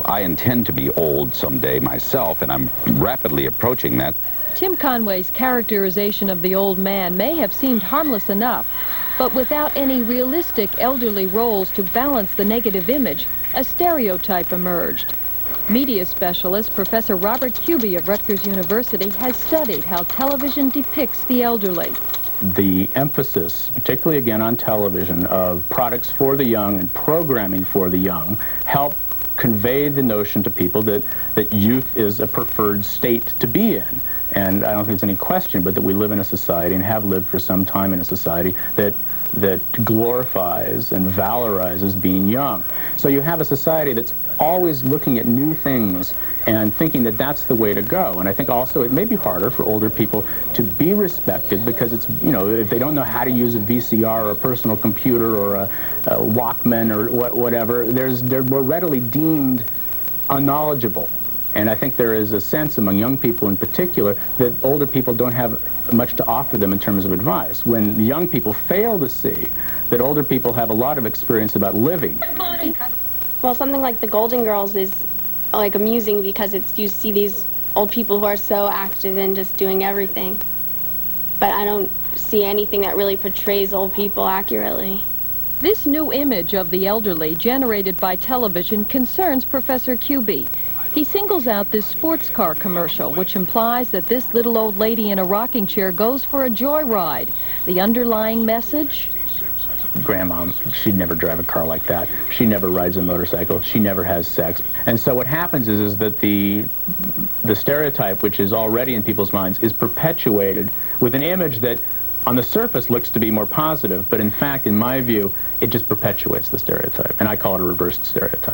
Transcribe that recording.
I intend to be old someday myself, and I'm rapidly approaching that. Tim Conway's characterization of the old man may have seemed harmless enough, but without any realistic elderly roles to balance the negative image, a stereotype emerged. Media specialist Professor Robert Kubey of Rutgers University has studied how television depicts the elderly. The emphasis, particularly again on television, of products for the young and programming for the young help convey the notion to people that youth is a preferred state to be in. And I don't think there's any question but that we live in a society and have lived for some time in a society that glorifies and valorizes being young. So you have a society that's always looking at new things and thinking that that's the way to go. And I think also it may be harder for older people to be respected because it's, you know, if they don't know how to use a VCR or a personal computer or a Walkman or whatever, they're more readily deemed unknowledgeable. And I think there is a sense among young people in particular that older people don't have much to offer them in terms of advice, when young people fail to see that older people have a lot of experience about living. Well, something like The Golden Girls is like amusing because you see these old people who are so active and just doing everything. But I don't see anything that really portrays old people accurately. This new image of the elderly generated by television concerns Professor Kubey. He singles out this sports car commercial, which implies that this little old lady in a rocking chair goes for a joyride. The underlying message? Grandma, she'd never drive a car like that. She never rides a motorcycle. She never has sex. And so what happens is that the stereotype, which is already in people's minds, is perpetuated with an image that on the surface looks to be more positive, but in fact, in my view, it just perpetuates the stereotype. And I call it a reversed stereotype.